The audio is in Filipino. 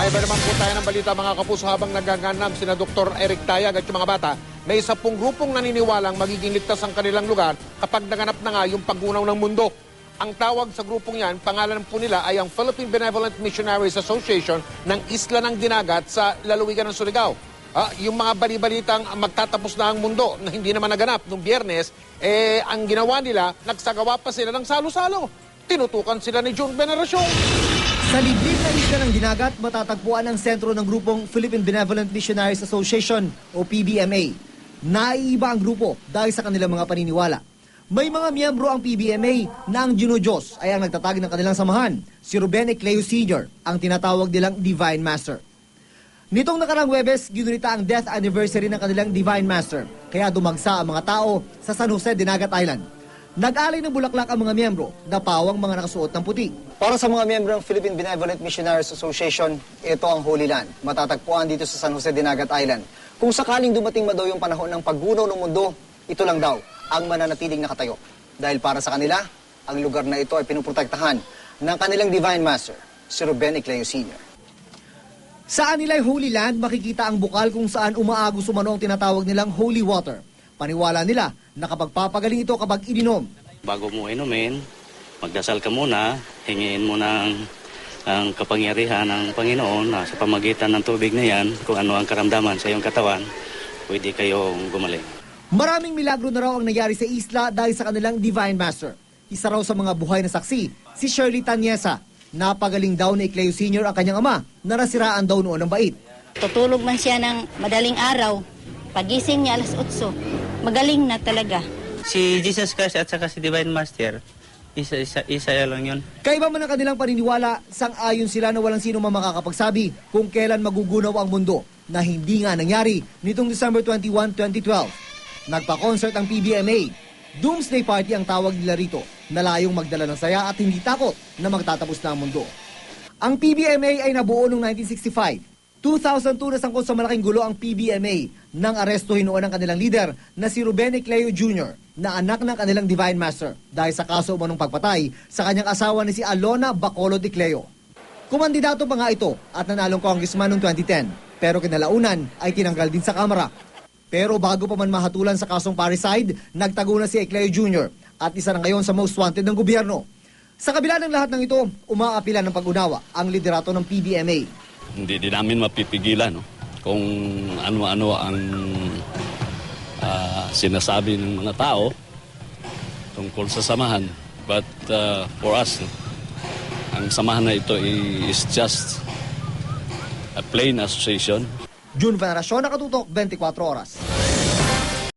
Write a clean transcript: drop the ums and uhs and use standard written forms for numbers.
Iba naman po tayo ng balita mga kapuso habang nagaganap sina Dr. Eric Tayag at yung mga bata. May 10 grupong naniniwalang magiging ligtas ang kanilang lugar kapag naganap na nga yung paggunaw ng mundo. Ang tawag sa grupong yan, pangalan po nila ay ang Philippine Benevolent Missionaries Association ng Isla ng Dinagat sa lalawigan ng Surigao. Yung mga bali-balitang magtatapos na ang mundo na hindi naman naganap noong Biyernes, ang ginawa nila, nagsagawa pa sila ng salo-salo. Tinutukan sila ni June Veneracion. Sa liblib na Isla ng Dinagat, matatagpuan ang sentro ng grupong Philippine Benevolent Missionaries Association o PBMA. Naiiba ang grupo dahil sa kanilang mga paniniwala. May mga miyembro ang PBMA na ang Diyos ay ang nagtatag ng kanilang samahan. Si Ruben Ecleo Sr., ang tinatawag nilang Divine Master. Nitong nakarang Huwebes, ginunita ang death anniversary ng kanilang Divine Master. Kaya dumagsa ang mga tao sa San Jose, Dinagat Island. Nag-alay ng bulaklak ang mga miyembro na pawang mga nakasuot ng puti. Para sa mga miyembro ng Philippine Benevolent Missionaries Association, ito ang Holy Land. Matatagpuan dito sa San Jose, Dinagat Island. Kung sakaling dumating daw yung panahon ng paggunaw ng mundo, ito lang daw ang mananatiling nakatayo. Dahil para sa kanila, ang lugar na ito ay pinuprotektahan ng kanilang Divine Master, si Ruben Ecleo Sr. Sa anilay Holy Land, makikita ang bukal kung saan umaagos umano ang tinatawag nilang holy water. Paniwala nila na kapag papagaling ito kapag ininom. Bago mo inumin, magdasal ka muna, hingiin mo ng ang kapangyarihan ng Panginoon na sa pamagitan ng tubig na yan, kung ano ang karamdaman sa iyong katawan, pwede kayong gumaling. Maraming milagro na raw ang nangyari sa isla dahil sa kanilang Divine Master. Isa raw sa mga buhay na saksi, si Shirley Tanyesa. Napagaling daw ni Ecleo Sr. ang kanyang ama na nasiraan daw noon ng bait. Tutulog man siya ng madaling araw, pagising niya alas 8, magaling na talaga. Si Jesus Christ at saka si Divine Master, isa lang yun. Kaiba man ang kanilang paniniwala, sang-ayon sila na walang sino makakapagsabi kung kailan magugunaw ang mundo na hindi nga nangyari nitong December 21, 2012. Nagpa-concert ang PBMA. Doomsday Party ang tawag nila rito, na layong magdala ng saya at hindi takot na magtatapos na ang mundo. Ang PBMA ay nabuo noong 1965. 2002 nasangkot sa malaking gulo ang PBMA nang arestuhin noon ang kanilang leader na si Ruben Ecleo Jr. na anak ng kanilang Divine Master dahil sa kaso umanong pagpatay sa kanyang asawa ni si Alona Bacolod Ecleo. Kumandidato pa nga ito at nanalong congressman noong 2010 pero kinalaunan ay tinanggal din sa Kamara. Pero bago pa man mahatulan sa kasong parricide, nagtago na si Ecleo Jr. at isa na ngayon sa most wanted ng gobyerno. Sa kabila ng lahat ng ito, umaapila ng pag-unawa ang liderato ng PBMA. Hindi din namin mapipigilan kung ano-ano ang sinasabi ng mga tao tungkol sa samahan. But for us, ang samahan na ito is just a plain association. June Veneracion, Nakatutok, 24 Oras.